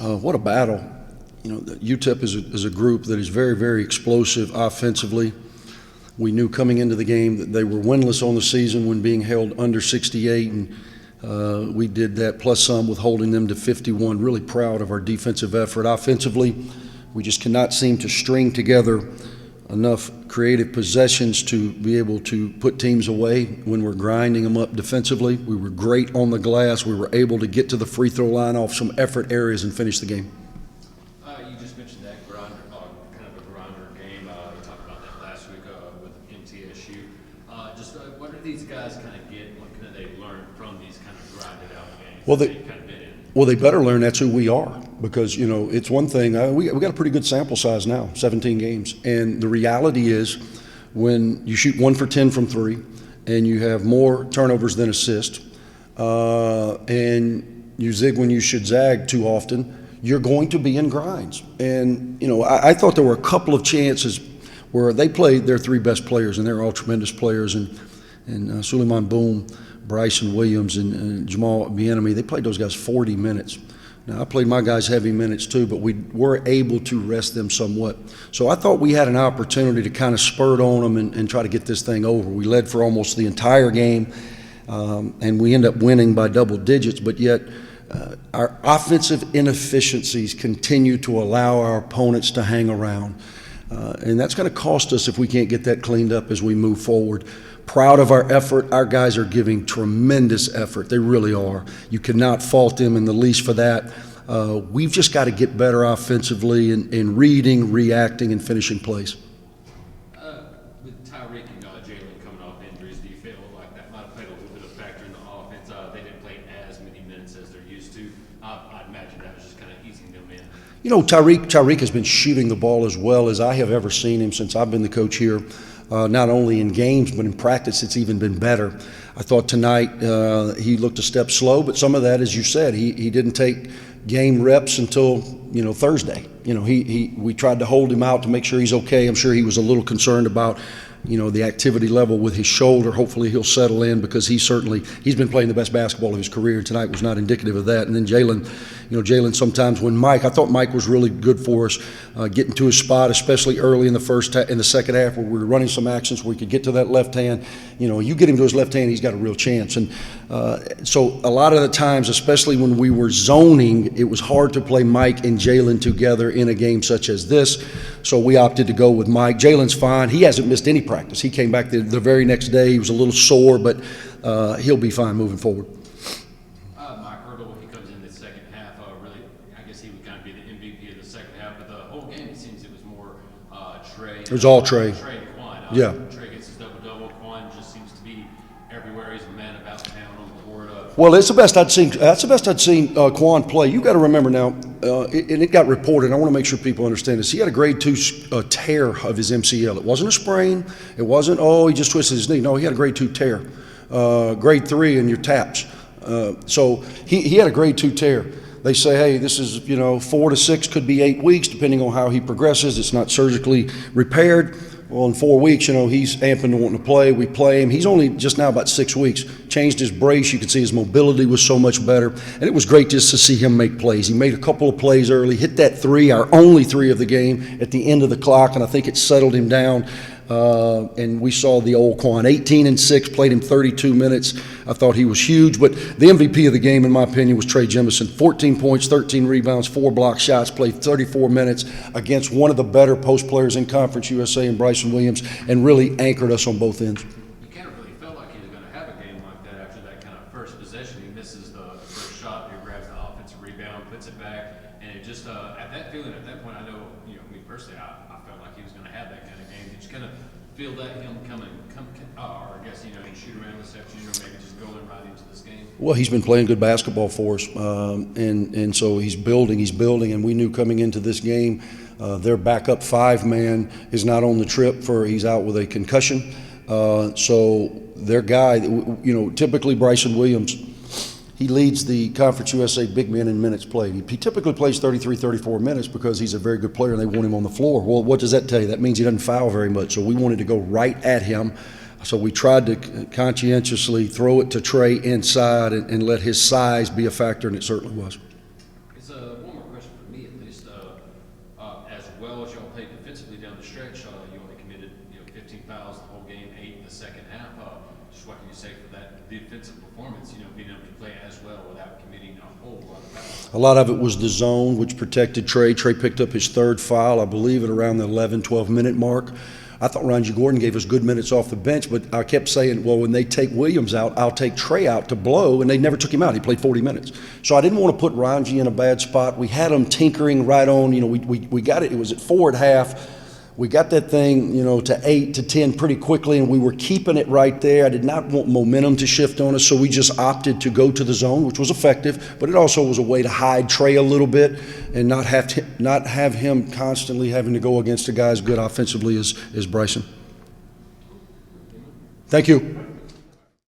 What a battle. You know, the UTEP is a group that is very, very explosive offensively. We knew coming into the game that they were winless on the season when being held under 68, and we did that plus some with holding them to 51. Really proud of our defensive effort. Offensively, we just cannot seem to string together enough creative possessions to be able to put teams away when we're grinding them up defensively. We were great on the glass. We were able to get to the free throw line off some effort areas and finish the game. You just mentioned that grinder, kind of a grinder game. You talked about that last week with MTSU. What do these guys kind of get? What can they learn from these kind of grinded out games? Well, they better learn that's who we are, because, you know, it's one thing. We got a pretty good sample size now, 17 games. And the reality is when you shoot 1 for 10 from three and you have more turnovers than assists, and you zig when you should zag too often, you're going to be in grinds. And, you know, I thought there were a couple of chances where they played their three best players, and they're all tremendous players. And Suleiman Boom, Bryson Williams, and Jamal Bienemy, they played those guys 40 minutes. Now, I played my guys heavy minutes too, but we were able to rest them somewhat. So I thought we had an opportunity to kind of spurt on them and try to get this thing over. We led for almost the entire game, and we end up winning by double digits, but yet our offensive inefficiencies continue to allow our opponents to hang around. And that's going to cost us if we can't get that cleaned up as we move forward. Proud of our effort. Our guys are giving tremendous effort. They really are. You cannot fault them in the least for that. We've just got to get better offensively in reading, reacting, and finishing plays. With Tyreek and Jalen coming off injuries, do you feel like that might have played a little bit of a factor in the offense? They didn't play as many minutes as they're used to. I'd imagine that was just kind of easing them in. You know, Tyreek has been shooting the ball as well as I have ever seen him since I've been the coach here. Not only in games, but in practice, it's even been better. I thought tonight he looked a step slow, but some of that, as you said, he didn't take game reps until, you know, Thursday. You know, we tried to hold him out to make sure he's okay. I'm sure he was a little concerned about, you know, the activity level with his shoulder. Hopefully he'll settle in, because he's been playing the best basketball of his career. Tonight was not indicative of that. And then Jalen sometimes when I thought Mike was really good for us, getting to his spot, especially early in the second half, where we were running some actions where he could get to that left hand. You know, you get him to his left hand, he's got a real chance. And so a lot of the times, especially when we were zoning, it was hard to play Mike and Jalen together in a game such as this. So we opted to go with Mike. Jalen's fine. He hasn't missed any practice. He came back the very next day. He was a little sore, but he'll be fine moving forward. Mike Hurdle, he comes in the second half. Really, I guess he would kind of be the MVP of the second half. But the whole game, it seems it was more Trey. It was all Trey. Trey and Quan. Yeah. Trey gets his double-double. Quan just seems to be everywhere. He's a man about town on the court. Well, it's the best I'd seen. That's the best I'd seen Quan play. You got to remember now, and it got reported. I want to make sure people understand this. He had a grade 2 tear of his MCL. It wasn't a sprain. It wasn't, he just twisted his knee. No, he had a grade 2 tear. Grade 3 in your taps. So he had a grade 2 tear. They say, hey, this is, 4 to 6, could be 8 weeks, depending on how he progresses. It's not surgically repaired. Well, in 4 weeks, he's amping to wanting to play. We play him. He's only just now about 6 weeks. Changed his brace. You could see his mobility was so much better. And it was great just to see him make plays. He made a couple of plays early, hit that three, our only three of the game, at the end of the clock, and I think it settled him down. And we saw the old Quan, 18 and 6, played him 32 minutes. I thought he was huge, but the MVP of the game, in my opinion, was Trey Jemison. 14 points, 13 rebounds, 4 block shots, played 34 minutes against one of the better post players in Conference USA and Bryson Williams, and really anchored us on both ends. You kind of really felt like he was going to have a game like that after that kind of first possession. He misses the first shot, he grabs the offensive rebound, puts it back, and it just, at that feeling, at that point, I know, me personally, I felt like he was going to have that kind of game. Did you kind of feel that him or I guess, he shoot around this afternoon, or maybe just going right into this game? Well, he's been playing good basketball for us, and so he's building, and we knew coming into this game, their backup 5-man is not on the trip he's out with a concussion. So their guy, typically Bryson Williams, he leads the Conference USA big men in minutes played. He typically plays 33, 34 minutes because he's a very good player and they want him on the floor. Well, what does that tell you? That means he doesn't foul very much. So we wanted to go right at him. So we tried to conscientiously throw it to Trey inside and let his size be a factor, and it certainly was. One more question for me at least. As well as y'all played defensively down the stretch, you only committed 15 fouls the whole game, 8 in the second half. Just what can you say for that defensive performance? Being able to play as well without committing a whole lot of fouls. A lot of it was the zone, which protected Trey. Trey picked up his third foul, I believe, at around the 11, 12-minute mark. I thought Ronji Gordon gave us good minutes off the bench, but I kept saying, well, when they take Williams out, I'll take Trey out to blow, and they never took him out. He played 40 minutes. So I didn't want to put Ronji in a bad spot. We had him tinkering right on. We got it. It was at 4 at half. We got that thing, to 8 to 10 pretty quickly, and we were keeping it right there. I did not want momentum to shift on us, so we just opted to go to the zone, which was effective, but it also was a way to hide Trey a little bit and not have him constantly having to go against a guy as good offensively as Bryson. Thank you.